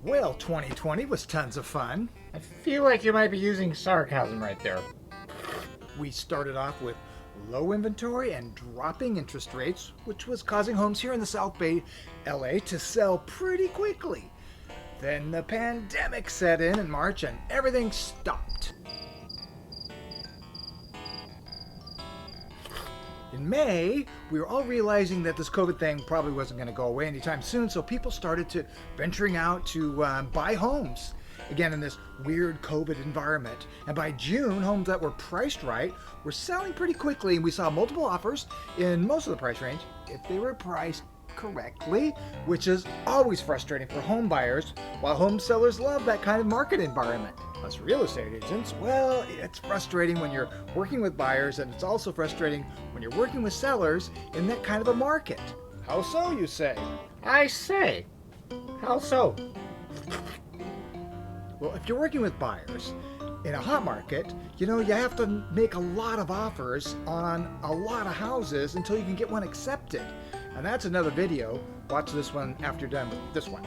Well, 2020 was tons of fun. I feel like you might be using sarcasm right there. We started off with low inventory and dropping interest rates, which was causing homes here in the South Bay, LA, to sell pretty quickly. Then the pandemic set in March and everything stopped. In May, we were all realizing that this COVID thing probably wasn't going to go away anytime soon, so people started to venturing out to buy homes. Again, in this weird COVID environment. And by June, homes that were priced right were selling pretty quickly, and we saw multiple offers in most of the price range if they were priced correctly, which is always frustrating for home buyers, while home sellers love that kind of market environment. Us real estate agents, well, it's frustrating when you're working with buyers, and it's also frustrating when you're working with sellers in that kind of a market. How so, you say? I say, how so? Well, if you're working with buyers in a hot market, you have to make a lot of offers on a lot of houses until you can get one accepted. And that's another video. Watch this one after you're done with this one.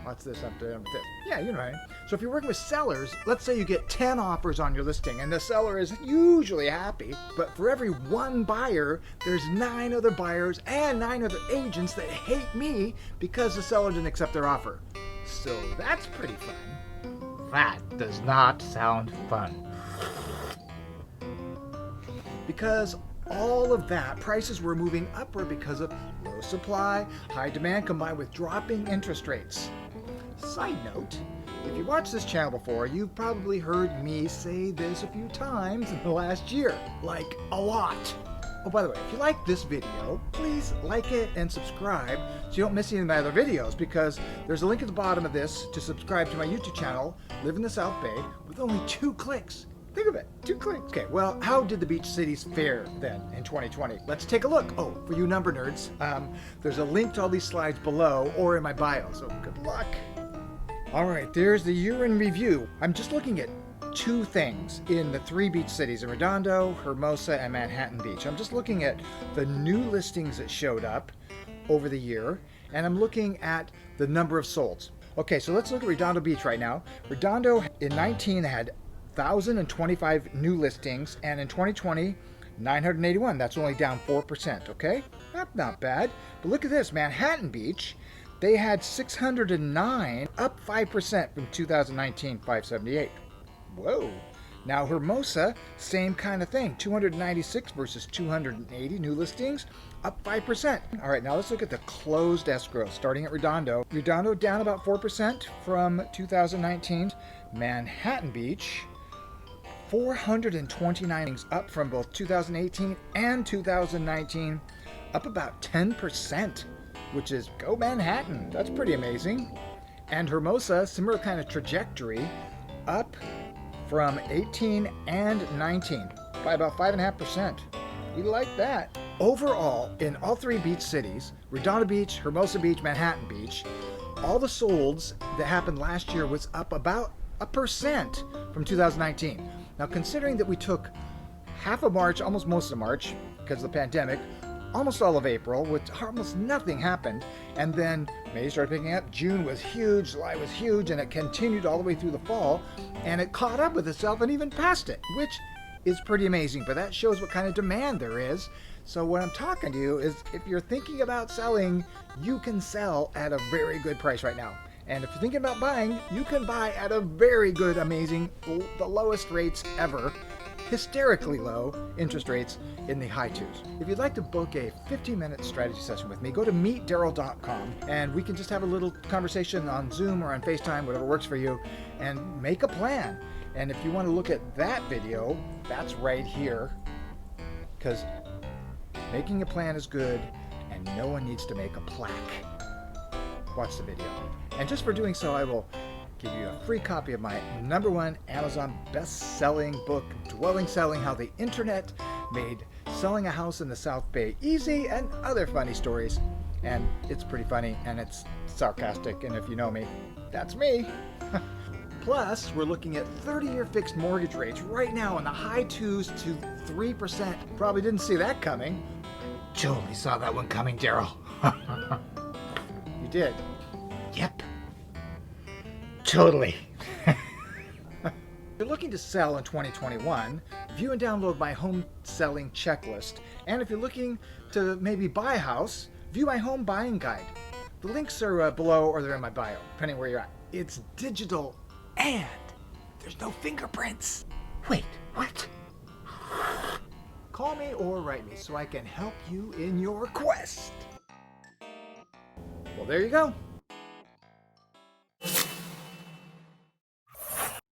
Watch this after you're done with this. Yeah, you know what I mean. So if you're working with sellers, let's say you get 10 offers on your listing, and the seller is usually happy, but for every one buyer, there's 9 other buyers and 9 other agents that hate me because the seller didn't accept their offer. So that's pretty fun. That does not sound fun. Because all of that, prices were moving upward because of low supply, high demand combined with dropping interest rates. Side note, if you watched this channel before, you've probably heard me say this a few times in the last year. Like, a lot. Oh, by the way, if you like this video, please like it and subscribe so you don't miss any of my other videos, because there's a link at the bottom of this to subscribe to my YouTube channel, Live in the South Bay, with only 2 clicks. Think of it, 2 clicks. Okay, well, how did the beach cities fare then in 2020? Let's take a look. Oh, for you number nerds, there's a link to all these slides below or in my bio, so good luck. All right, there's the year in review. I'm just looking at 2 things in the 3 beach cities, in Redondo, Hermosa, and Manhattan Beach. I'm just looking at the new listings that showed up over the year, and I'm looking at the number of solds. Okay, so let's look at Redondo Beach right now. Redondo in 19 had 1,025 new listings, and in 2020, 981. That's only down 4%, okay? That's not bad. But look at this, Manhattan Beach, they had 609, up 5% from 2019, 578. Whoa. Now Hermosa, same kind of thing, 296 versus 280 new listings, up 5%. All right, now let's look at the closed escrow, starting at Redondo. Redondo down about 4% from 2019. Manhattan Beach, 429, up from both 2018 and 2019, up about 10%, which is go Manhattan. That's pretty amazing. And Hermosa, similar kind of trajectory, up from 18 and 19 by about 5.5%. We like that. Overall, in all 3 beach cities, Redondo Beach, Hermosa Beach, Manhattan Beach, all the solds that happened last year was up about 1% from 2019. Now, considering that we took half of March, almost most of March, because of the pandemic, almost all of April, with almost nothing happened, and then May started picking up, June was huge, July was huge, and it continued all the way through the fall, and it caught up with itself and even passed it, which is pretty amazing, but that shows what kind of demand there is. So what I'm talking to you is, if you're thinking about selling, you can sell at a very good price right now. And if you're thinking about buying, you can buy at a very good, amazing, the lowest rates ever, hysterically low interest rates in the high 2s. If you'd like to book a 15-minute strategy session with me, go to meetdaryl.com and we can just have a little conversation on Zoom or on FaceTime, whatever works for you, and make a plan. And if you want to look at that video, that's right here, because making a plan is good and no one needs to make a plaque. Watch the video. And just for doing so, I will give you a free copy of my #1 Amazon best-selling book, Dwelling Selling: How the Internet Made Selling a House in the South Bay Easy, and other funny stories. And it's pretty funny, and it's sarcastic, and if you know me, that's me. Plus, we're looking at 30-year fixed mortgage rates right now in the high 2s to 3%. Probably didn't see that coming. Totally saw that one coming, Daryl. You did? Yep. Totally. If you're looking to sell in 2021, view and download my home selling checklist. And if you're looking to maybe buy a house, view my home buying guide. The links are below or they're in my bio, depending where you're at. It's digital and there's no fingerprints. Wait, what? Call me or write me so I can help you in your quest. Well, there you go.